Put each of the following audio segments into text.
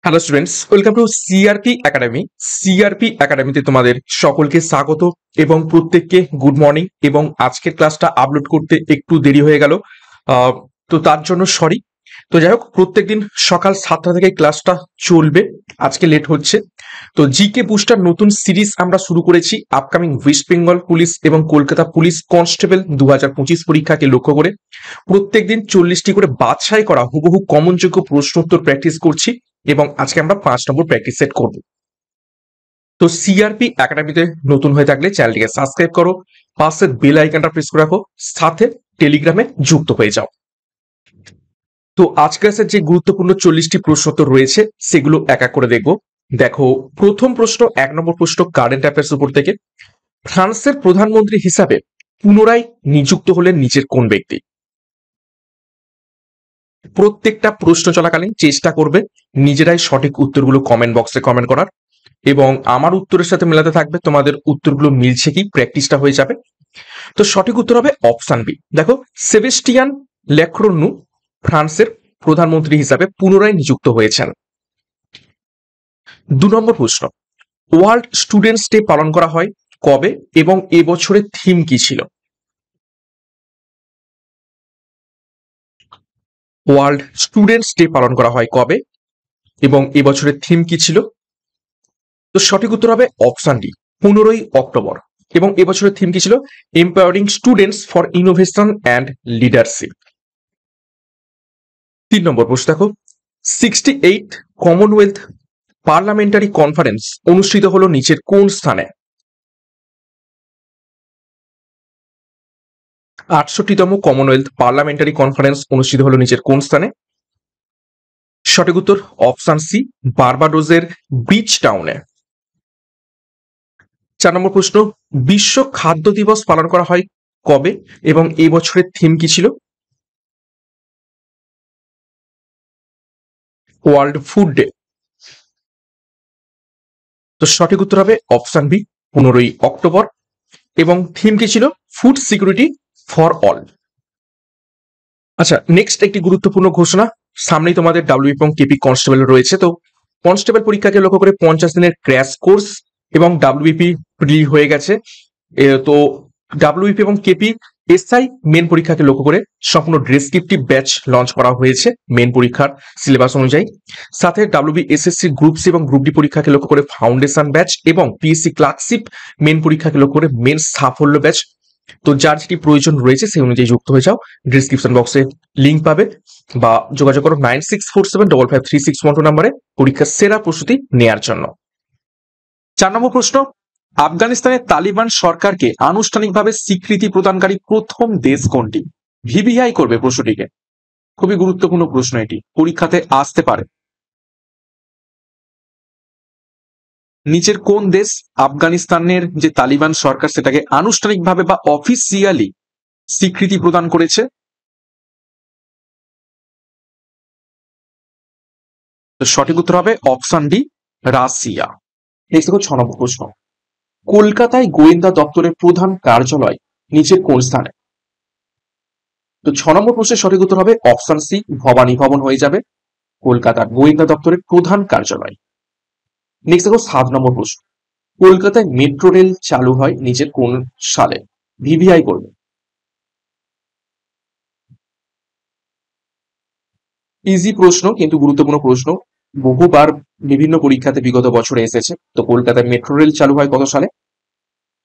Hello students, welcome to CRP academy. CRP একাডেমিতে তোমাদের সকলকে স্বাগত এবং প্রত্যেককে গুড মর্নিং। এবং আজকের ক্লাসটা আপলোড করতে একটু দেরি হয়ে গেল, তো তার জন্য সরি। তো যাই হোক, প্রত্যেকদিন সকাল 7টা থেকে ক্লাসটা চলবে, আজকে লেট হচ্ছে। তো জিকে বুস্টার নতুন সিরিজ আমরা শুরু করেছি আপকামিং ওয়েস্ট বেঙ্গল পুলিশ এবং কলকাতা পুলিশ কনস্টেবল 2025 পরীক্ষাকে লক্ষ্য করে। প্রত্যেকদিন 40টি করে বাছাই করা হুবহু কমনযোগ্য প্রশ্নোত্তর প্র্যাকটিস করছি এবং আজকে আমরা 5 নম্বর প্র্যাকটিস সেট করব। তো সিআরপি একাডেমিতে নতুন হয়ে থাকলে চ্যানেলটিকে সাবস্ক্রাইব করো, পাশের বেল আইকনটা প্রেস করে রাখো, সাথে টেলিগ্রামে যুক্ত হয়ে যাও। তো আজকের যে গুরুত্বপূর্ণ 40টি প্রশ্নোত্তর রয়েছে সেগুলো এক এক করে দেখব। দেখো, প্রথম প্রশ্ন 1 নম্বর প্রশ্ন কারেন্ট অ্যাফেয়ার্স উপর থেকে। ফ্রান্সের প্রধানমন্ত্রী হিসাবে পুনরায় নিযুক্ত হলেন নিচের কোন ব্যক্তি? প্রত্যেকটা প্রশ্ন চলাকালীন চেষ্টা করবে নিজেরাই সঠিক উত্তরগুলো কমেন্ট বক্সে কমেন্ট করার, এবং আমার উত্তরের সাথে মেলাতে থাকবে তোমাদের উত্তরগুলো মিলছে কি, প্র্যাকটিসটা হয়ে যাবে। তো সঠিক উত্তর হবে অপশন বি। দেখো, সেবেস্টিয়ান লেক্রোনু ফ্রান্সের প্রধানমন্ত্রী হিসাবে পুনরায় নিযুক্ত হয়েছেন। 2 নম্বর প্রশ্ন, ওয়ার্ল্ড স্টুডেন্টস ডে পালন করা হয় কবে এবং এবছরের থিম কি ছিল? ওয়ার্ল্ড স্টুডেন্টস ডে পালন করা হয় কবে এবং এবছরের থিম কি ছিল? তো সঠিক উত্তর হবে অপশন ডি, 15ই অক্টোবর। এবং এবছরের থিম কি ছিল? Empowering students for innovation and leadership. 3 নম্বর প্রশ্ন দেখো, 68 কমনওয়েলথ পার্লামেন্টারি কনফারেন্স অনুষ্ঠিত হলো নিচের কোন স্থানে? 68তম কমনওয়েলথ পার্লামেন্টারি কনফারেন্স অনুষ্ঠিত হলো নিচের কোন স্থানে? সঠিক উত্তর অপশন সি, বার্বাডোসের ব্রিজ টাউনে। 4 নম্বর প্রশ্ন, বিশ্ব খাদ্য দিবস পালন করা হয় কবে এবং এই বছরের থিম কি ছিল? World food day. তো সঠিক উত্তর হবে অপশন বি, 15ই অক্টোবর। এবং থিম কি ছিল? Food security for all. আচ্ছা, নেক্সট একটি গুরুত্বপূর্ণ ঘোষণা। সামনেই তোমাদের ডাব্লিউবি এবং কেপি কনস্টেবল রয়েছে। তো কনস্টেবল পরীক্ষাকে লক্ষ্য করে 50 দিনের ক্র্যাশ কোর্স এবং ডাব্লিউবিপি প্রি হয়ে গেছে। তো ডাব্লিউবিপি এবং কেপি এসআই মেন পরীক্ষাকে লক্ষ্য করে সম্পূর্ণ ডেসক্রিপটিভ ব্যাচ লঞ্চ করা হয়েছে মেন পরীক্ষার সিলেবাস অনুযায়ী। সাথে ডাব্লিউবি এসএসসি গ্রুপ সি এবং গ্রুপ ডি পরীক্ষাকে লক্ষ্য করে ফাউন্ডেশন ব্যাচ এবং পিএসসি ক্লার্কশিপ মেন পরীক্ষাকে লক্ষ্য করে মেন সাফল্য ব্যাচ। তো যার যেটি প্রয়োজন রয়েছে সেই অনুযায়ী যুক্ত হয়ে যাও। ডিসক্রিপশন বক্সে লিঙ্ক পাবে বা যোগাযোগ করো 9647553612 নম্বরে পরীক্ষার সেরা প্রস্তুতি নেয়ার জন্য। 4 নম্বর প্রশ্ন, আফগানিস্তানের তালিবান সরকারকে আনুষ্ঠানিকভাবে স্বীকৃতি প্রদানকারী প্রথম দেশ কোনটি? ভিভিআই করবে প্রশ্নটিকে, খুবই গুরুত্বপূর্ণ প্রশ্ন, এটি পরীক্ষাতে আসতে পারে। নিচের কোন দেশ আফগানিস্তানের যে তালিবান সরকার সেটাকে আনুষ্ঠানিকভাবে বা অফিসিয়ালি স্বীকৃতি প্রদান করেছে? তো সঠিক উত্তর হবে অপশন ডি, রাশিয়া। নেক্সট দেখো 6 নম্বর প্রশ্ন, কলকাতায় গোয়েন্দা দপ্তরের প্রধান কার্যালয় নিচের কোন স্থানে? তো 6 নম্বর প্রশ্নের সঠিক উত্তর হবে অপশন সি, ভবানী ভবন হয়ে যাবে কলকাতার গোয়েন্দা দপ্তরের প্রধান কার্যালয়। নেক্সট দেখো 7 নম্বর প্রশ্ন, কলকাতায় মেট্রো রেল চালু হয় নিচের কোন সালে? ভিভিআই করবে। ইজি প্রশ্ন কিন্তু গুরুত্বপূর্ণ প্রশ্ন, বহুবার বিভিন্ন পরীক্ষাতে বিগত বছরে এসেছে। তো কলকাতায় মেট্রো রেল চালু হয় কত সালে?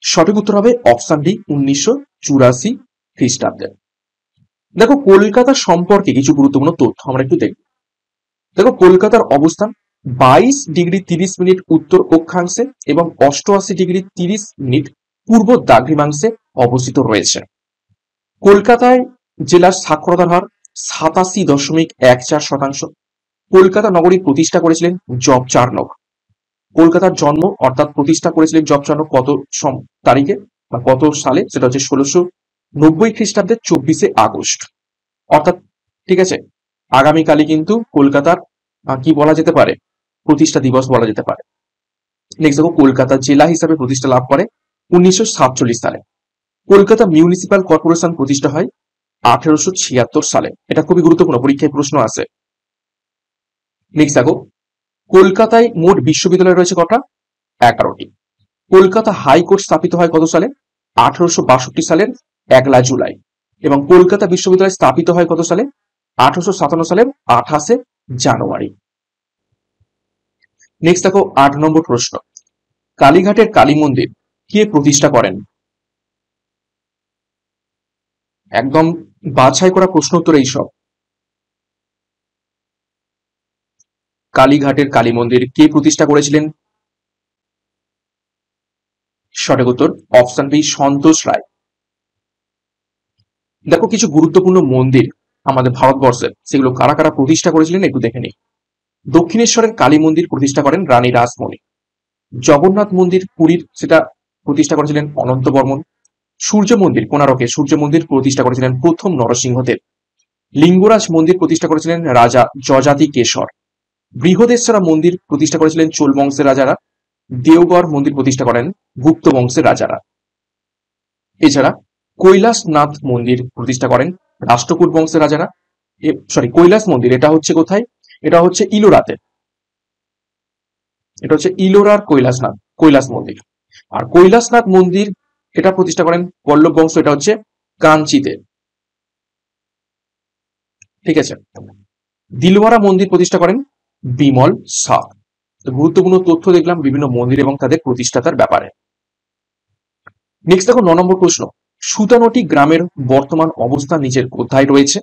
সঠিক উত্তর হবে অপশন ডি, 1984 খ্রিস্টাব্দে। দেখো, কলকাতা সম্পর্কে কিছু গুরুত্বপূর্ণ তথ্য আমরা একটু দেখব। দেখো, কলকাতার অবস্থান 22°30' উত্তর অক্ষাংশে এবং 88°30' পূর্ব দ্রাঘিমাংশে অবস্থিত রয়েছে। কলকাতায় জেলার সাক্ষরতার হার 87.14%। কলকাতা নগরী প্রতিষ্ঠা করেছিলেন জব চার্নক। কলকাতার জন্ম অর্থাৎ প্রতিষ্ঠা করেছিলেন জব চার্নক কত তারিখে বা কত সালে? সেটা হচ্ছে 1690 খ্রিস্টাব্দের 24শে আগস্ট। অর্থাৎ ঠিক আছে, আগামীকালই কিন্তু কলকাতার কি বলা যেতে পারে, প্রতিষ্ঠা দিবস বলা যেতে পারে। নেক্সট দেখো, কলকাতা জেলা হিসাবে প্রতিষ্ঠা লাভ করে 1947 সালে। কলকাতা মিউনিসিপাল কর্পোরেশন প্রতিষ্ঠা হয় 1876 সালে। এটা খুবই গুরুত্বপূর্ণ, পরীক্ষায় প্রশ্ন আসে। নেক্সট দেখো, কলকাতায় মোট বিশ্ববিদ্যালয় রয়েছে কটা? 11টি। কলকাতা হাইকোর্ট স্থাপিত হয় কত সালে? 1862 সালের 1 জুলাই। এবং কলকাতা বিশ্ববিদ্যালয় স্থাপিত হয় কত সালে? 1857 সালের 28 জানুয়ারি। নেক্সট দেখো 8 নম্বর প্রশ্ন, কালীঘাটের কালী মন্দির কে প্রতিষ্ঠা করেন? একদম বাছাই করা প্রশ্ন উত্তর এইসব। কালীঘাটের কালী মন্দির কে প্রতিষ্ঠা করেছিলেন? সঠিক উত্তর অপশন বি, সন্তোষ রায়। দেখো কিছু গুরুত্বপূর্ণ মন্দির আমাদের ভারতবর্ষের, সেগুলো কারা কারা প্রতিষ্ঠা করেছিলেন একটু দেখে নিই। দক্ষিণেশ্বরের কালী মন্দির প্রতিষ্ঠা করেন রানী রাসমণি। জগন্নাথ মন্দির পুরীর, সেটা প্রতিষ্ঠা করেছিলেন অনন্ত বর্মন। সূর্য মন্দির কোণারকে, সূর্য মন্দির প্রতিষ্ঠা করেছিলেন প্রথম নরসিংহদেব। লিঙ্গরাজ মন্দির প্রতিষ্ঠা করেছিলেন রাজা যযাতি কেশর। বৃহদেশ্বরা মন্দির প্রতিষ্ঠা করেছিলেন চোল বংশের রাজারা। দেওগড় মন্দির প্রতিষ্ঠা করেন গুপ্ত বংশের রাজারা। এছাড়া কৈলাসনাথ মন্দির প্রতিষ্ঠা করেন রাষ্ট্রকূট বংশের রাজারা। কৈলাস মন্দির এটা হচ্ছে কোথায়? এটা হচ্ছে ইলোরাতে। এটা হচ্ছে ইলোরার কৈলাস মন্দির। আর কৈলাসনাথ মন্দির এটা প্রতিষ্ঠা করেন পল্লব বংশ, এটা হচ্ছে কাঞ্চিতে। ঠিক আছে। দিলওয়ারা মন্দির প্রতিষ্ঠা করেন বিমল শাহ। গুরুত্বপূর্ণ তথ্য দেখলাম বিভিন্ন মন্দির এবং তাদের প্রতিষ্ঠাতার ব্যাপারে। নেক্সট দেখো 9 নম্বর প্রশ্ন, সুতানটি গ্রামের বর্তমান অবস্থান নিচের কোথায় রয়েছে?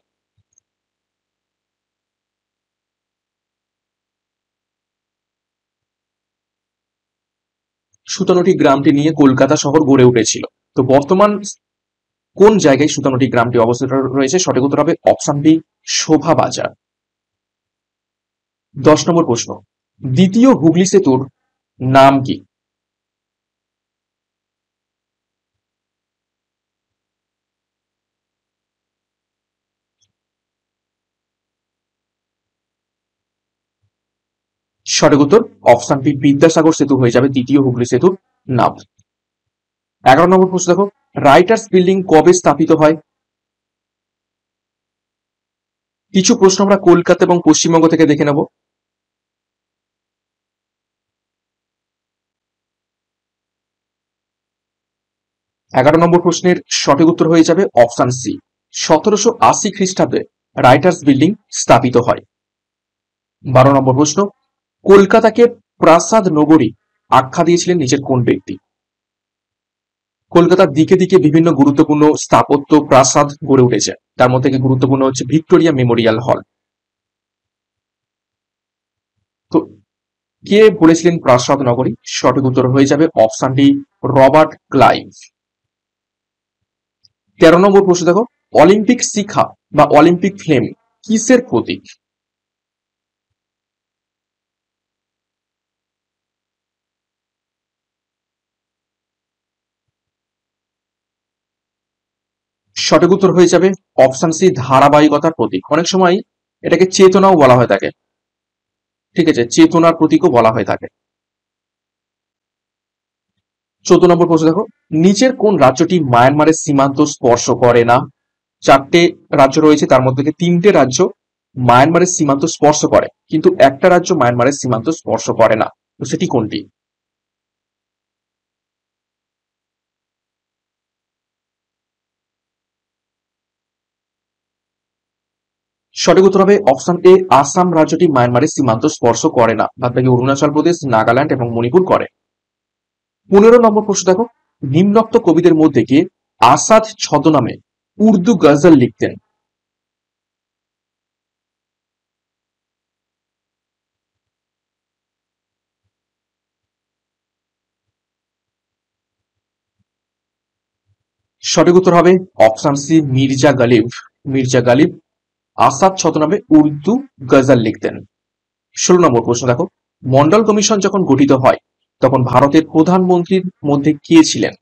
সুতানটি গ্রামটি নিয়ে কলকাতা শহর গড়ে উঠেছিল। তো বর্তমান কোন জায়গায় সুতানটি গ্রামটি অবস্থিত রয়েছে? সঠিক উত্তর হবে অপশন বি, শোভা বাজার। 10 নম্বর প্রশ্ন, দ্বিতীয় হুগলি সেতুর নাম কি? সঠিক উত্তর অপশন বি, বিদ্যাসাগর সেতু হয়ে যাবে দ্বিতীয় হুগলি সেতুর নাম। 11 নম্বর প্রশ্ন দেখো, রাইটার্স বিল্ডিং কবে স্থাপিত হয়? কিছু প্রশ্ন আমরা কলকাতা এবং পশ্চিমবঙ্গ থেকে দেখে নেব। 11 নম্বর প্রশ্নের সঠিক উত্তর হয়ে যাবে অপশন সি, 1780 খ্রিস্টাব্দে রাইটার্স বিল্ডিং স্থাপিত হয়। 12 নম্বর প্রশ্ন, কলকাতাকে প্রাসাদ নগরী আখ্যা দিয়েছিলেন নিচের কোন ব্যক্তি? কলকাতার দিকে দিকে বিভিন্ন গুরুত্বপূর্ণ স্থাপত্য প্রাসাদ গড়ে উঠেছে, তার মধ্যে থেকে গুরুত্বপূর্ণ হচ্ছে ভিক্টোরিয়া মেমোরিয়াল হল। তো কে বলেছিলেন প্রাসাদ নগরী? সঠিক উত্তর হয়ে যাবে অপশন ডি, রবার্ট ক্লাইভ। 13 নম্বর প্রশ্ন দেখো, অলিম্পিক শিখা বা অলিম্পিক ফ্লেম কিসের প্রতীক? সঠিক উত্তর হয়ে যাবে অপশন সি, ধারাবাহিকতার প্রতীক। অনেক সময় এটাকে চেতনাও বলা হয়ে থাকে। ঠিক আছে, চেতনার প্রতীকও বলা হয়ে থাকে। 14 নম্বর প্রশ্ন দেখো, নিচের কোন রাজ্যটি মায়ানমারের সীমান্ত স্পর্শ করে না? 4টে রাজ্য রয়েছে, তার মধ্যে থেকে 3টে রাজ্য মায়ানমারের সীমান্ত স্পর্শ করে, কিন্তু একটা রাজ্য মায়ানমারের সীমান্ত স্পর্শ করে না। তো সেটি কোনটি? সঠিক উত্তর হবে অপশন এ, আসাম রাজ্যটি মায়ানমারের সীমান্ত স্পর্শ করে না, বাদবাকি অরুণাচল প্রদেশ, নাগাল্যান্ড এবং মণিপুর করে। 15 নম্বর প্রশ্ন দেখো, নিম্নোক্ত কবিদের মধ্যে কে আসাদ ছদ্মনামে উর্দু গজল লিখতেন? সঠিক উত্তর হবে অপশন সি, মির্জা গালিব। মির্জা গালিব আসাদ ছদ্মনামে উর্দু গজল লিখতেন। 16 নম্বর প্রশ্ন দেখো, মন্ডল কমিশন যখন গঠিত হয় তখন ভারতের প্রধানমন্ত্রীর মধ্যে কে ছিলেন?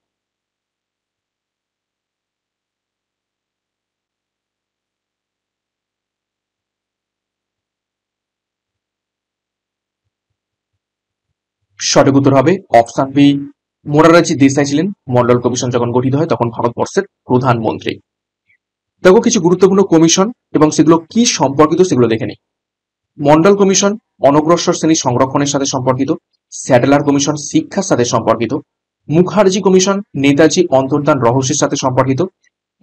সঠিক উত্তর হবে অপশন বি, মোরারজি দেশাই ছিলেন মন্ডল কমিশন যখন গঠিত হয় তখন ভারতবর্ষের প্রধানমন্ত্রী। দেখো কিছু গুরুত্বপূর্ণ কমিশন এবং সেগুলো কি সম্পর্কিত সেগুলো দেখে নিই। মন্ডল কমিশন অনগ্রসর শ্রেণী সংরক্ষণের সাথে সম্পর্কিত, স্যাডলার কমিশন শিক্ষার সাথে সম্পর্কিত, মুখার্জি কমিশন নেতাজি অন্তর্ধান রহস্যের সাথে সম্পর্কিত,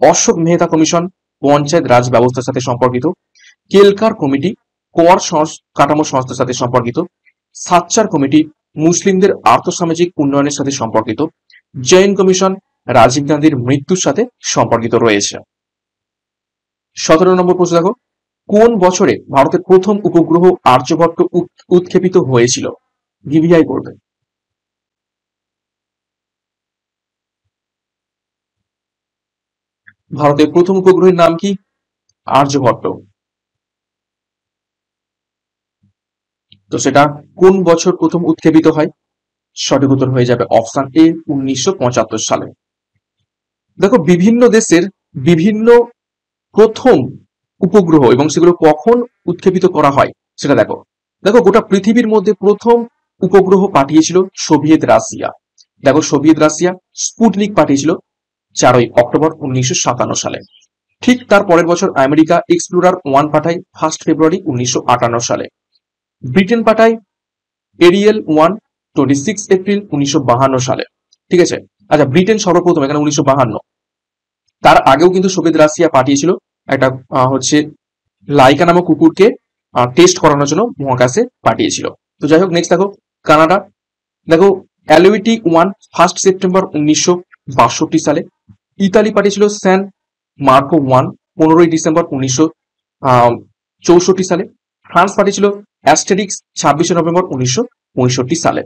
অশোক মেহতা কমিশন পঞ্চায়েত রাজ ব্যবস্থার সাথে সম্পর্কিত, কেলকার কমিটি কর কাঠামো সংস্থার সাথে সম্পর্কিত, সাচ্চার কমিটি মুসলিমদের আর্থসামাজিক উন্নয়নের সাথে সম্পর্কিত, জৈন কমিশন রাজীব গান্ধীর মৃত্যুর সাথে সম্পর্কিত রয়েছে। 17 নম্বর প্রশ্ন দেখো, কোন বছরে ভারতের প্রথম উপগ্রহ আর্যভট্ট উৎক্ষেপিত হয়েছিল? ভিভিআই করবে। ভারতের প্রথম উপগ্রহের নাম কি? আর্যভট্ট। তো সেটা কোন বছর প্রথম উৎক্ষেপিত হয়? সঠিক উত্তর হয়ে যাবে অপশন এ 1975 সালে। দেখো বিভিন্ন দেশের বিভিন্ন প্রথম উপগ্রহ এবং সেগুলো কখন উৎক্ষেপিত করা হয় সেটা দেখো। দেখো গোটা পৃথিবীর মধ্যে প্রথম উপগ্রহ পাঠিয়েছিল সোভিয়েত রাশিয়া। দেখো সোভিয়েত রাশিয়া স্পুটনিক পাঠিয়েছিল 4 অক্টোবর 1957 সালে। ঠিক তার পরের বছর আমেরিকা এক্সপ্লোরার 1 পাঠায় 1 ফেব্রুয়ারি 1958 সালে। ব্রিটেন পাঠায় এরিয়েল 1 26 এপ্রিল 1952 সালে। ঠিক আছে, আচ্ছা ব্রিটেন সর্বপ্রথম এখানে 1952। তার আগেও কিন্তু সোভিয়েত রাশিয়া পাঠিয়েছিল একটা হচ্ছে লাইকা নামক কুকুরকে টেস্ট করানোর জন্য মহাকাশে পাঠিয়েছিল। তো যাই হোক, নেক্সট দেখো কানাডা। দেখো অ্যালোইটি 1 1 সেপ্টেম্বর 1962 সালে। ইতালি পাঠিয়েছিল স্যান মার্কো 1 15 ডিসেম্বর 1964 সালে। ফ্রান্স পাঠিয়েছিল অ্যাস্টেরিক্স 26 নভেম্বর 1965 সালে।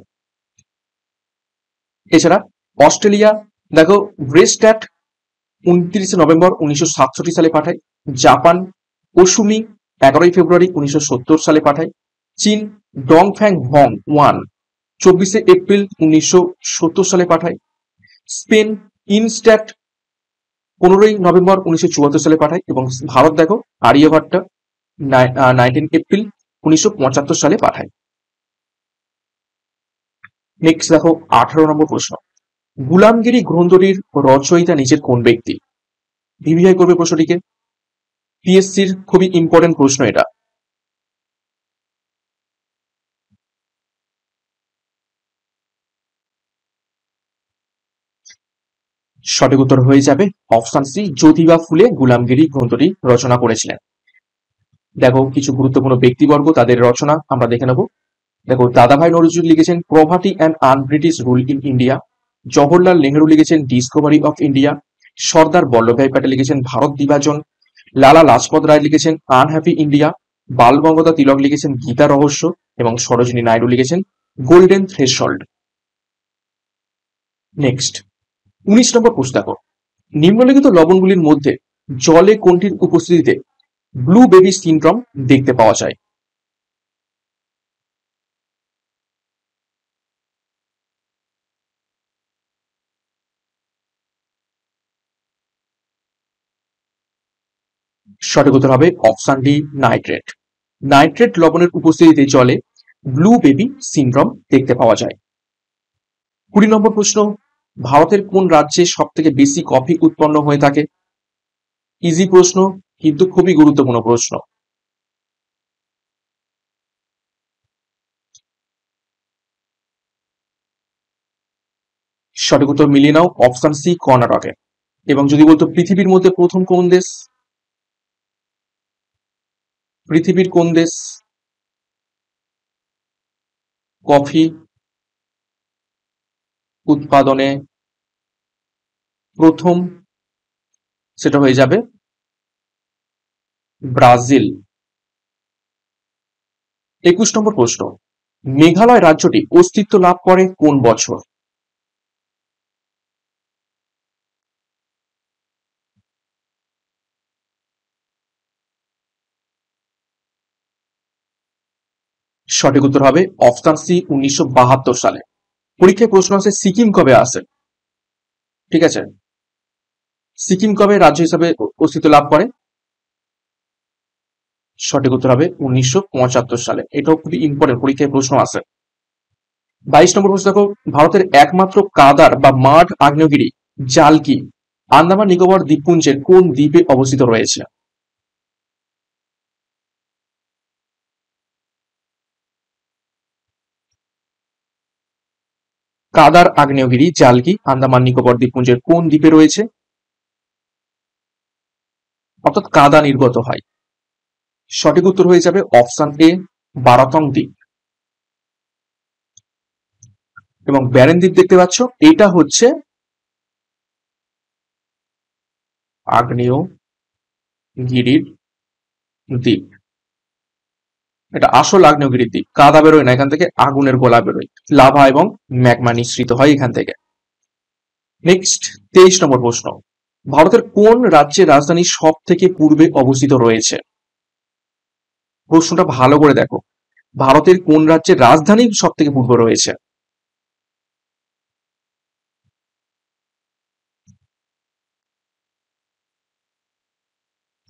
এছাড়া অস্ট্রেলিয়া দেখো ব্রেস্ট্যাট 29 নভেম্বর 1967 সালে পাঠায়। জাপান ওসুমি 11 ফেব্রুয়ারি 1970 সালে পাঠায়। চীন ডংফ্যাং হং 1 24 এপ্রিল 1970 সালে পাঠায়। স্পেন ইনস্ট্যাট 15 নভেম্বর 1974 সালে পাঠায়। এবং ভারত দেখো আর্যভট্ট 19 এপ্রিল 1975 সালে পাঠায়। নেক্সট দেখো 18 নম্বর প্রশ্ন, গুলামগিরি গ্রন্থটির রচয়িতা নিচের কোন ব্যক্তি? ভিভিআই করবে প্রশ্নটিকে। পিএসসির খুবই ইম্পর্টেন্ট প্রশ্ন এটা। সঠিক উত্তর হয়ে যাবে অপশন সি, জ্যোতিবা ফুলে গুলামগিরি গ্রন্থটি রচনা করেছিলেন। দেখো কিছু গুরুত্বপূর্ণ ব্যক্তিবর্গ তাদের রচনা আমরা দেখে নেব। দেখো দাদাভাই নজরুল লিখেছেন poverty and un-British rule in India. Jawaharlal Nehru লিখেছেন Discovery of India. Sardar Vallabhbhai Patel লিখেছেন ভারত বিভাজন। লালা লাজপত রায় লিখেছেন আনহ্যাপি ইন্ডিয়া। বাল গঙ্গাধর তিলক লিখেছেন গীতা রহস্য। এবং সরোজিনী নাইডু লিখেছেন গোল্ডেন থ্রেশহোল্ড। নেক্সট 19 নম্বর প্রশ্ন দেখো, নিম্নলিখিত লবণগুলির মধ্যে জলে কোনটির উপস্থিতিতে ব্লু বেবি সিনড্রোম দেখতে পাওয়া যায়? সঠিক উত্তর হবে অপশন ডি, নাইট্রেট। নাইট্রেট লবণের উপস্থিতিতে জলে ব্লু বেবি সিনড্রোম দেখতে পাওয়া যায়। 20 নম্বর প্রশ্ন, ভারতের কোন রাজ্যে সব থেকে বেশি কফি উৎপন্ন হয়ে থাকে? ইজি প্রশ্ন কিন্তু খুবই গুরুত্বপূর্ণ প্রশ্ন। সঠিক উত্তর মিলিয়ে নাও অপশন সি, কর্ণাটকে। এবং যদি বলতো পৃথিবীর মধ্যে প্রথম কোন দেশ? পৃথিবীর কোন দেশ কফি উৎপাদনে প্রথম? সেটা হয়ে যাবে ব্রাজিল। 21 নম্বর প্রশ্ন, মেঘালয় রাজ্যটি অস্তিত্ব লাভ করে কোন বছর? সঠিক উত্তর হবে অপশন সি, 1972 সালে। পরীক্ষায় প্রশ্ন আছে সিকিম কবে আসে? ঠিক আছে, সিকিম কবে রাজ্য হিসাবে অস্তিত্ব লাভ করে? সঠিক উত্তর হবে 1975 সালে। এটাও খুবই ইম্পর্টেন্ট, পরীক্ষায় প্রশ্ন আছে। 22 নম্বর প্রশ্ন দেখো, ভারতের একমাত্র কাদার বা মাড আগ্নেয়গিরি জালকি আন্দামান নিকোবর দ্বীপপুঞ্জের কোন দ্বীপে অবস্থিত রয়েছে? কাদার আগ্নেয়গিরি জালকি আন্দামান নিকোবর দ্বীপপুঞ্জের কোন দ্বীপে রয়েছে? অর্থাৎ কাদা নির্গত হয়। সঠিক উত্তর হয়ে যাবে অপশন এ, বারাতং দ্বীপ। এবং ব্যারেন দ্বীপ দেখতে পাচ্ছ, এটা হচ্ছে আগ্নেয়গিরির দ্বীপ। এটা আসল আগ্নেয়গিরির দ্বীপ। কাদা বেরোয় না এখান থেকে, আগুনের গোলা বেরোয়, লাভা এবং ম্যাগমা নিঃসৃত হয় এখান থেকে। নেক্সট 23 নম্বর প্রশ্ন, ভারতের কোন রাজ্যের রাজধানী সব থেকে পূর্বে অবস্থিত রয়েছে? প্রশ্নটা ভালো করে দেখো, ভারতের কোন রাজ্যের রাজধানী সব থেকে পূর্বে রয়েছে?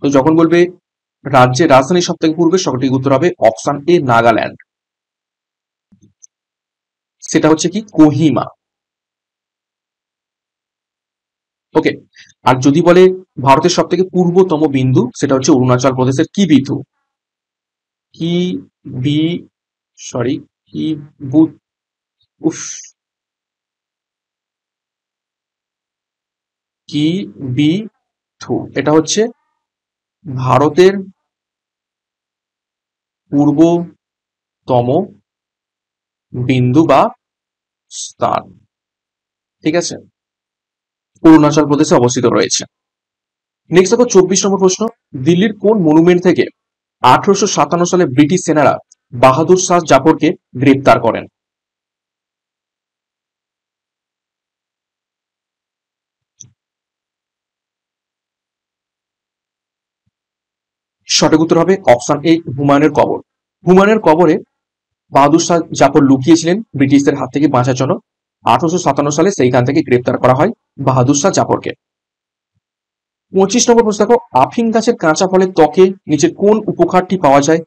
তো যখন বলবে রাজ্যের রাজধানী সব থেকে পূর্বে, সঠিক উত্তর হবে অপশন এ, নাগাল্যান্ড। সেটা হচ্ছে কি কোহিমা। ওকে। আর যদি বলে ভারতের সব থেকে পূর্বতম বিন্দু, সেটা হচ্ছে অরুণাচল প্রদেশের কি বিন্দু, কি বি সরি কি বু উফ কি বি থু, এটা হচ্ছে ভারতের পূর্বতম বিন্দু বা স্থান। ঠিক আছে, অরুণাচল প্রদেশে অবস্থিত রয়েছে। নেক্সট দেখো 24 নম্বর প্রশ্ন, দিল্লির কোন মনুমেন্ট থেকে 1857 সালে ব্রিটিশ সেনারা বাহাদুর শাহ জাফরকে গ্রেপ্তার করেন? সঠিক উত্তর হবে অপশন এ, হুমায়ুনের কবর। হুমায়ুনের কবরে বাহাদুর শাহ জাফর লুকিয়েছিলেন ব্রিটিশদের হাত থেকে বাঁচার জন্য। 1857 সালে সেইখান থেকে গ্রেপ্তার করা হয় বাহাদুর শাহ জাফরকে। 25 নম্বর প্রশ্ন দেখো, আফিং গাছের কাঁচা ফলের ত্বকে নিচের কোন উপকারটি পাওয়া যায়?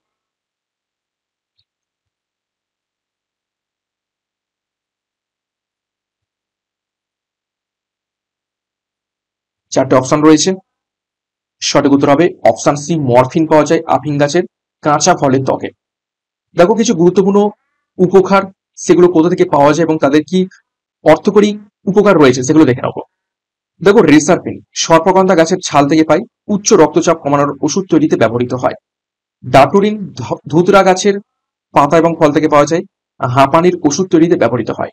চারটে অপশন রয়েছে, সঠিক উত্তর হবে অপশন সি, মরফিন পাওয়া যায় আফিং গাছের কাঁচা ফলের ত্বকে। দেখো কিছু গুরুত্বপূর্ণ উপকার, সেগুলো কোথা থেকে পাওয়া যায় এবং তাদের কি অর্থকরী উপকার রয়েছে সেগুলো দেখে নেবো। দেখো রেসারপিন সর্পগন্ধা গাছের ছাল থেকে পাই, উচ্চ রক্তচাপ কমানোর ওষুধ তৈরিতে ব্যবহৃত হয়। ডাটুরিন ধুতরা গাছের পাতা এবং ফল থেকে পাওয়া যায়, হাঁপানির ওষুধ তৈরিতে ব্যবহৃত হয়।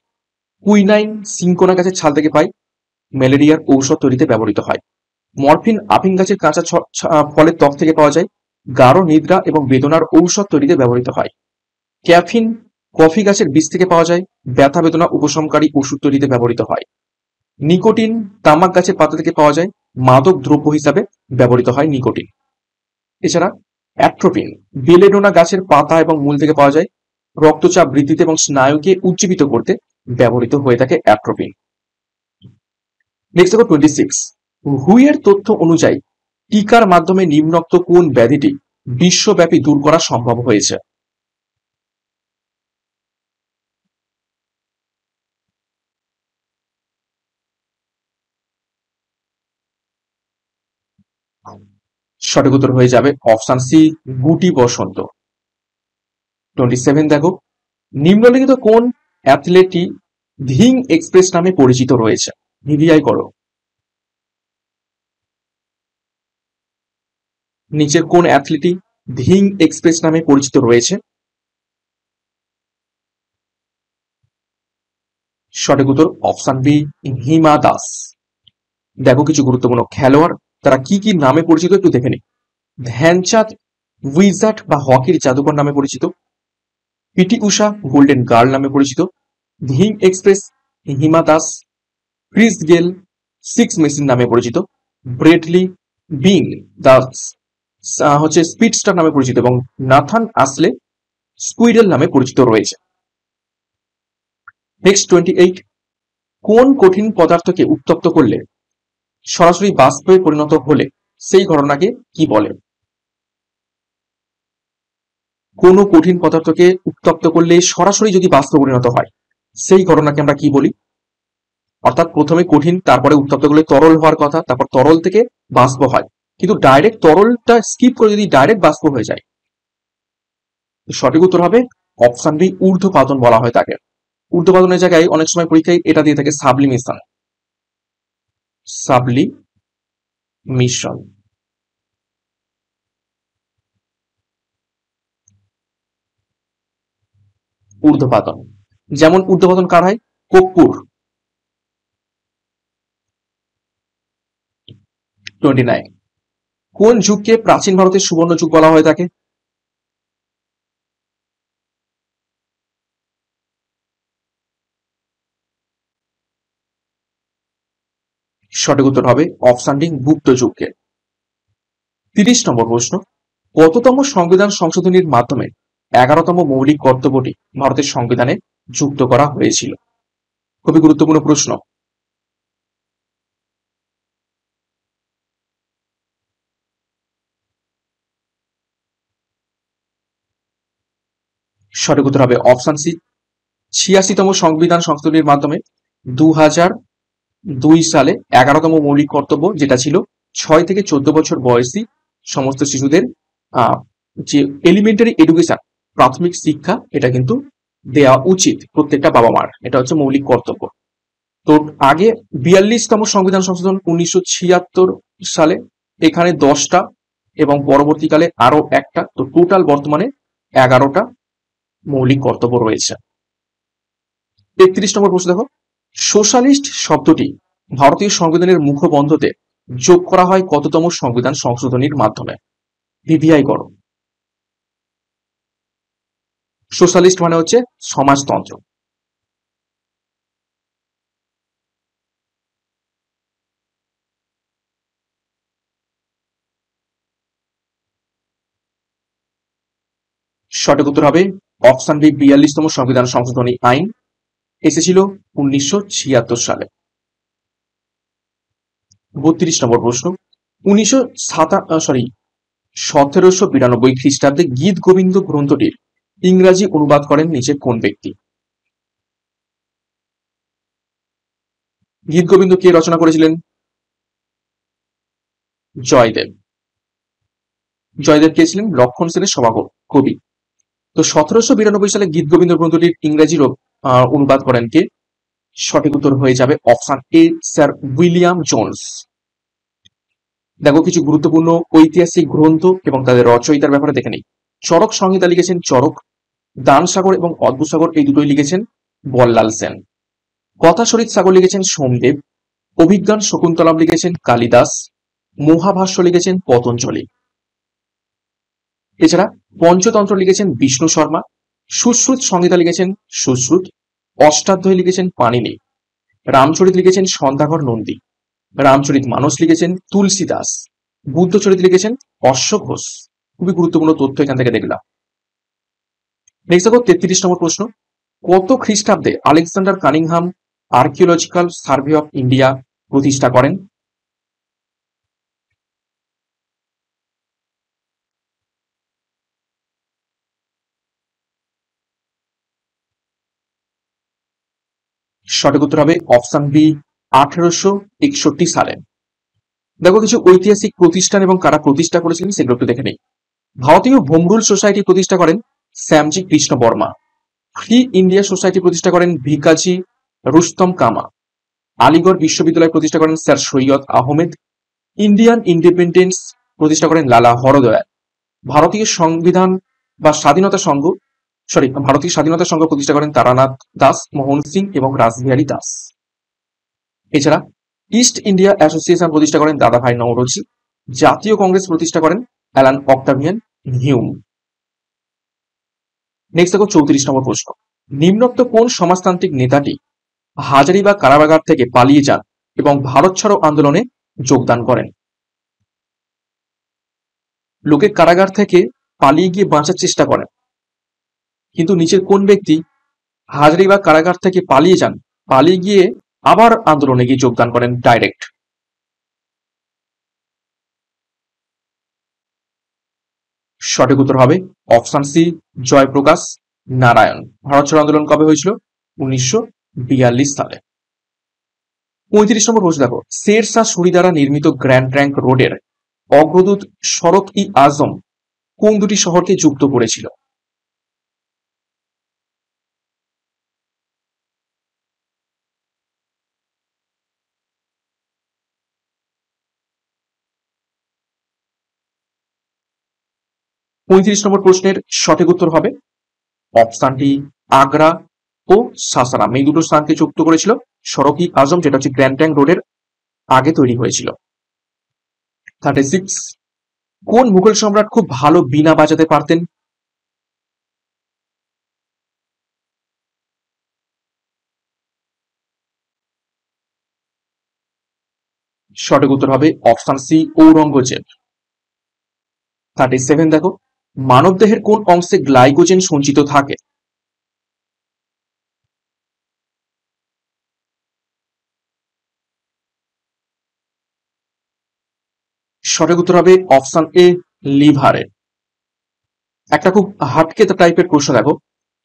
কুইনাইন সিনকোনা গাছের ছাল থেকে পাই, ম্যালেরিয়ার ঔষধ তৈরিতে ব্যবহৃত হয়। মরফিন আফিং গাছের কাঁচা ফলের ত্বক থেকে পাওয়া যায়, গাঢ় নিদ্রা এবং বেদনার ঔষধ তৈরিতে ব্যবহৃত হয়। ক্যাফিন কফি গাছের বীজ থেকে পাওয়া যায়, ব্যথা বেদনা উপশমকারী ওষুধ তৈরিতে ব্যবহৃত হয়। নিকোটিন তামাক গাছের পাতা থেকে পাওয়া যায়, মাদক দ্রব্য হিসাবে ব্যবহৃত হয় নিকোটিন। এছাড়া অ্যাট্রোপিন বেলেডোনা গাছের পাতা এবং মূল থেকে পাওয়া যায়, রক্তচাপ বৃদ্ধিতে এবং স্নায়ুকে উজ্জীবিত করতে ব্যবহৃত হয়ে থাকে অ্যাট্রোপিন। নেক্সট দেখো 26, হুইয়ের তথ্য অনুযায়ী টিকার মাধ্যমে নিম্নোক্ত কোন ব্যাধিটি বিশ্বব্যাপী দূর করা সম্ভব হয়েছে? সঠিক উত্তর হয়ে যাবে অপশন সি, গুটি বসন্ত। 27 দেখো, নিম্নলিখিত কোন অ্যাথলেটটি ধিং এক্সপ্রেস নামে পরিচিত রয়েছে? ভিভিআই করো। নিচের কোন অ্যাথলেটটি ধিং এক্সপ্রেস নামে পরিচিত রয়েছে? সঠিক উত্তর অপশন বি, হিমা দাস। দেখো কিছু গুরুত্বপূর্ণ খেলোয়াড় তারা কি কি নামে পরিচিত একটু দেখে নিই। ধ্যানচাঁদ উইজার্ড বা হকির জাদুকর নামে পরিচিত, পিটি উষা গোল্ডেন গার্ল নামে পরিচিত, Dhing express Hima Das, Chris Gayle six machine নামে পরিচিত, ব্রেডলি বিং দাস হচ্ছে স্পিডস্টার নামে পরিচিত এবং নাথান আসলে স্কুইডেল নামে পরিচিত রয়েছে। নেক্সট 28, কোন কঠিন পদার্থকে উত্তপ্ত করলে সরাসরি বাষ্পে পরিণত হলে সেই ঘটনাকে কি বলে? কোনো কঠিন পদার্থকে উত্তপ্ত করলে সরাসরি যদি বাষ্পে পরিণত হয় সেই ঘটনাকে আমরা কি বলি? অর্থাৎ প্রথমে কঠিন, তারপরে উত্তপ্ত করলে তরল হওয়ার কথা, তারপর তরল থেকে বাষ্প হয়, কিন্তু ডাইরেক্ট তরলটা স্কিপ করে যদি ডাইরেক্ট বাষ্প হয়ে যায়, সঠিক উত্তর হবে অপশন বি, ঊর্ধ্বপাতন বলা হয় তাকে। ঊর্ধ্বপাতনের জায়গায় অনেক সময় পরীক্ষায় এটা দিয়ে থাকে সাবলিমেশন। সাবলিমিশন। ঊর্ধ্বপাতন। যেমন ঊর্ধ্বপাতন কার হয়? কর্পূর। 29। কোন যুগকে প্রাচীন ভারতের সুবর্ণ যুগ বলা হয়ে থাকে? সঠিক উত্তর হবে অপশন ডি, গুপ্ত যুগকে। 30 নম্বর প্রশ্ন, কততম সংবিধান সংশোধনীর মাধ্যমে 11তম মৌলিক কর্তব্যটি ভারতের সংবিধানে যুক্ত করা হয়েছিল? খুবই গুরুত্বপূর্ণ প্রশ্ন। সঠিক উত্তর হবে অপশন সি, 86তম সংবিধান সংশোধনীর মাধ্যমে 2002 সালে 11তম মৌলিক কর্তব্য, যেটা ছিল 6 থেকে 14 বছর বয়সী সমস্ত শিশুদের যে এলিমেন্টারি এডুকেশন, প্রাথমিক শিক্ষা, এটা কিন্তু দেওয়া উচিত প্রত্যেকটা বাবা মার। এটা হচ্ছে মৌলিক কর্তব্য। তো আগে 42তম সংবিধান সংশোধন 1976 সালে, এখানে 10টা এবং পরবর্তীকালে আরো একটা, তো টোটাল বর্তমানে 11টা মৌলিক কর্তব্য রয়েছে। 33 নম্বর প্রশ্ন দেখো, সোশ্যালিস্ট শব্দটি ভারতীয় সংবিধানের মুখবন্ধতে যোগ করা হয় কততম সংবিধান সংশোধনীর মাধ্যমে? ভিভিআই করো। সোশ্যালিস্ট মানে হচ্ছে সমাজতন্ত্র। সঠিক উত্তর হবে অপশন বি, 42তম সংবিধান সংশোধনী আইন এসেছিল 1976 সালে। 32 নম্বর প্রশ্ন, 1792 খ্রিস্টাব্দে গীত গোবিন্দ গ্রন্থটির ইংরাজি অনুবাদ করেন নিচে কোন ব্যক্তি? গীত গোবিন্দ কে রচনা করেছিলেন? জয়দেব। জয়দেব কে ছিলেন? লক্ষণ সেনের সভাকবি। তো 1792 সালে গীত গোবিন্দ গ্রন্থটির ইংরেজি অনুবাদ করেন কে? সঠিক উত্তর হয়ে যাবে option A, sir William Jones. দেখো কিছু গুরুত্বপূর্ণ ঐতিহাসিক গ্রন্থ এবং তাদের রচয়িতার ব্যাপারে দেখে নেই। চরক সংহিতা লিখেছেন চরক, দান সাগর এবং অদ্ভুত সাগর এই দুটোই লিখেছেন বল্লাল সেন, কথাশরীত সাগর লিখেছেন সোমদেব, অভিজ্ঞান শকুন্তলম লিখেছেন কালিদাস, মহাভাষ্য লিখেছেন পতঞ্জলি। এছাড়া পঞ্চতন্ত্র লিখেছেন বিষ্ণু শর্মা, সুশ্রুত সংহিতা লিখেছেন সুশ্রুত, অষ্টাধ্যায়ী লিখেছেন পাণিনি, রামচরিত লিখেছেন সন্ধ্যাকর নন্দী, রামচরিত মানস লিখেছেন তুলসী দাস, বুদ্ধচরিত লিখেছেন অশ্ব ঘোষ। খুবই গুরুত্বপূর্ণ তথ্য এখান থেকে দেখলাম। নেক্সট দেখো 33 নম্বর প্রশ্ন, কত খ্রিস্টাব্দে Alexander Cunningham archaeological survey of India প্রতিষ্ঠা করেন? সঠিক উত্তর হবে অপশন বি, 1861 সালে। দেখো কিছু ঐতিহাসিক প্রতিষ্ঠান এবং কারা প্রতিষ্ঠা করেছিলেন সেগুলো একটু দেখে নেই। ভারতীয় হোম রুল সোসাইটি প্রতিষ্ঠা করেন Shyamji Krishna Varma, free India society প্রতিষ্ঠা করেন ভিকাজি রুস্তম কামা, আলিগড় বিশ্ববিদ্যালয় প্রতিষ্ঠা করেন sir Syed Ahmed, Indian independence প্রতিষ্ঠা করেন লালা হরদয়াল, ভারতীয় সংবিধান বা স্বাধীনতা সংঘ ভারতীয় স্বাধীনতা সংঘ প্রতিষ্ঠা করেন তারানাথ দাস, মোহন সিং এবং রাসবিহারী দাস। এছাড়া ইস্ট ইন্ডিয়া অ্যাসোসিয়েশন প্রতিষ্ঠা করেন দাদাভাই নওরোজি, জাতীয় কংগ্রেস প্রতিষ্ঠা করেন অ্যালান অক্টাভিয়ান হিউম। নেক্সট দেখো 34 নম্বর প্রশ্ন, নিম্নোক্ত কোন সমাজতান্ত্রিক নেতাটি হাজারিবাগ কারাগার থেকে পালিয়ে যান এবং ভারত ছাড়ো আন্দোলনে যোগদান করেন? লোকে কারাগার থেকে পালিয়ে গিয়ে বাঁচার চেষ্টা করেন, কিন্তু নিচের কোন ব্যক্তি হাজারিবাগ কারাগার থেকে পালিয়ে যান, পালিয়ে গিয়ে আবার আন্দোলনে গিয়ে যোগদান করেন ডাইরেক্ট? সঠিক উত্তর হবে অপশন সি, জয়প্রকাশ নারায়ণ। ভারত ছাড়ো আন্দোলন কবে হয়েছিল? 1942 সালে। 35 নম্বর প্রশ্ন দেখো, শের শাহ সুরি দ্বারা নির্মিত গ্র্যান্ড ট্রাঙ্ক রোডের অগ্রদূত সড়ক ই আজম কোন দুটি শহরকে যুক্ত করেছিল? 35 নম্বর প্রশ্নের সঠিক উত্তর হবে অপশন ডি আগ্রা ও সাসারাম। এই দুটো স্থানকে যুক্ত করেছিল সড়ক ই আজম, যেটা হচ্ছে গ্র্যান্ড ট্যাঙ্ক রোডের আগে তৈরি হয়েছিল। 36 কোন মুঘল সম্রাট খুব ভালো বীণা বাজাতে পারতেন? সঠিক উত্তর হবে অপশন সি ঔরঙ্গজেব। 37 দেখো, মানবদেহের কোন অংশে গ্লাইকোজেন সঞ্চিত থাকে? সঠিক উত্তর হবে অপশন এ লিভারে। একটা খুব হাটকে টাইপের প্রশ্ন দেখো,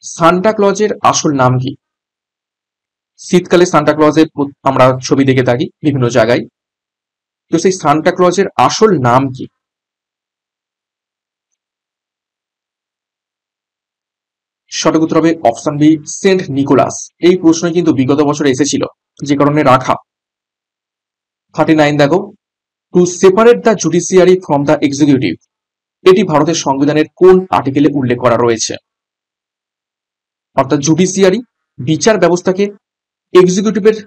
সান্টা ক্লজের আসল নাম কি? শীতকালে সান্টা ক্লজের আমরা ছবি দেখে থাকি বিভিন্ন জায়গায়, তো সেই সান্টা ক্লজের আসল নাম কি? সঠিক উত্তর হবে অপশন বি সেন্ট নিকোলাস। এই প্রশ্ন কিন্তু বিগত বছরে এসেছিল, যে কারণে রাখা। 39 দেখো, to separate the judiciary from the executive, এটি ভারতের সংবিধানের কোন আর্টিকেলে উল্লেখ করা রয়েছে? অর্থাৎ জুডিশিয়ারি বিচার ব্যবস্থাকে এক্সিকিউটিভের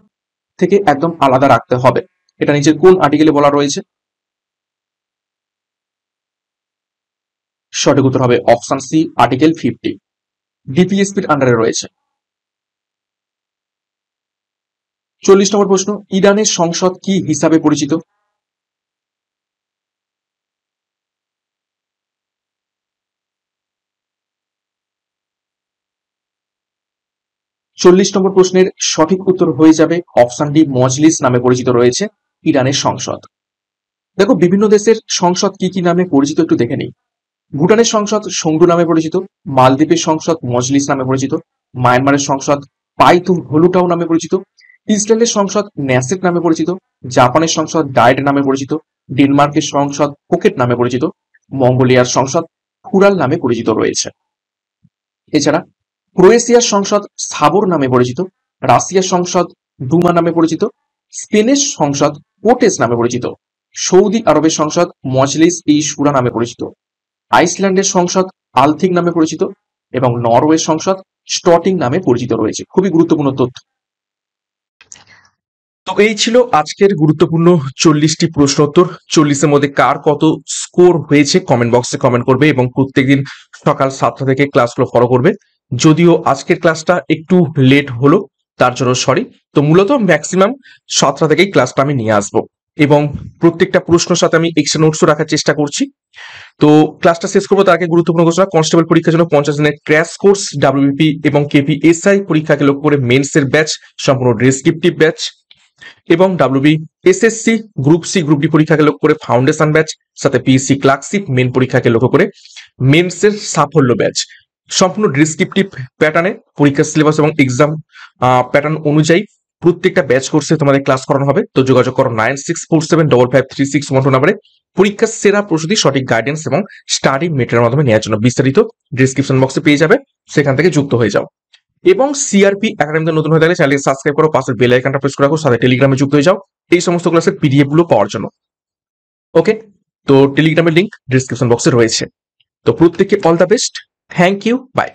থেকে একদম আলাদা রাখতে হবে, এটা নিচের কোন আর্টিকেলে বলা রয়েছে? সঠিক উত্তর হবে অপশন সি আর্টিকেল 50, ডিপিএসপির আন্ডারে রয়েছে। 40 নম্বর প্রশ্ন, ইরানের সংসদ কি হিসাবে পরিচিত? 40 নম্বর প্রশ্নের সঠিক উত্তর হয়ে যাবে অপশন ডি মজলিস নামে পরিচিত রয়েছে ইরানের সংসদ। দেখো বিভিন্ন দেশের সংসদ কি কি নামে পরিচিত একটু দেখে নিই। ভুটানের সংসদ সংডু নামে পরিচিত, মালদ্বীপের সংসদ মজলিস নামে পরিচিত, মায়ানমারের সংসদ পাইথুম হলুটাও নামে পরিচিত, ইসরায়েলের সংসদ ন্যাসেট নামে পরিচিত, জাপানের সংসদ ডায়েট নামে পরিচিত, ডেনমার্কের সংসদ পোকেট নামে পরিচিত, মঙ্গোলিয়ার সংসদ খুরাল নামে পরিচিত রয়েছে। এছাড়া ক্রোয়েশিয়ার সংসদ সাবর নামে পরিচিত, রাশিয়ার সংসদ ডুমা নামে পরিচিত, স্পেনের সংসদ কোটেস নামে পরিচিত, সৌদি আরবের সংসদ মজলিস ই শুরা নামে পরিচিত, আইসল্যান্ডের সংসদ আলথিং নামে পরিচিত এবং নরওয়ের সংসদ স্টটিং নামে পরিচিত রয়েছে। খুবই গুরুত্বপূর্ণ তথ্য। তো এই ছিল আজকের গুরুত্বপূর্ণ 40টি প্রশ্ন উত্তর। 40-এর মধ্যে কার কত স্কোর হয়েছে কমেন্ট বক্সে কমেন্ট করবে এবং প্রত্যেকদিন সকাল 7টা থেকে ক্লাসগুলো ফলো করবে। যদিও আজকের ক্লাসটা একটু লেট হলো, তার জন্য সরি। তো মূলত ম্যাক্সিমাম 7টা থেকেই ক্লাসটা আমি নিয়ে আসবো এবং প্রত্যেকটা প্রশ্নের সাথে আমি এক্সট্রা নোটসও রাখার চেষ্টা করছি। তো ক্লাসটা শেষ করবো তার আগে গুরুত্বপূর্ণ ঘোষণা, কনস্টেবল পরীক্ষার জন্য 50 দিনের ক্র্যাশ কোর্স, ডাব্লিউবিপি এবং কেপিএসআই পরীক্ষাকে লক্ষ্য করে মেন্সের ব্যাচ, সম্পূর্ণ ডেসক্রিপটিভ ব্যাচ, এবং WB SSC group C group D পরীক্ষাকে লক্ষ্য করে ফাউন্ডেশন ব্যাচ, সাথে পিএসসি ক্লার্কশিপ মেন পরীক্ষাকে লক্ষ্য করে মেন্সের সাফল্য ব্যাচ, সম্পূর্ণ ডেসক্রিপটিভ প্যাটার্নে পরীক্ষার সিলেবাস এবং এক্সাম প্যাটার্ন অনুযায়ী প্রত্যেকটা ব্যাচ কোর্সে তোমাদের ক্লাস করানো হবে। তো যোগাযোগ করো 9647553612 নম্বরে পরীক্ষার সেরা প্রস্তুতি, সঠিক গাইডেন্স এবং স্টাডি মেটেরিয়ালের মাধ্যমে নেওয়ার জন্য। বিস্তারিত ডিসক্রিপশন বক্সে পেয়ে যাবে, সেখান থেকে যুক্ত হয়ে যাও। এবং সিআরপি একাডেমিতে নতুন হয়ে থাকলে চ্যানেলকে সাবস্ক্রাইব করো, পাশের বেল আইকনটা প্রেস করে রাখো, সাথে টেলিগ্রামে যুক্ত হয়ে যাও এই সমস্ত ক্লাসের পিডিএফ গুলো পাওয়ার জন্য। ওকে, তো টেলিগ্রামের লিংক ডিসক্রিপশন বক্সে রয়েছে। তো প্রত্যেককে all the best, thank you, by.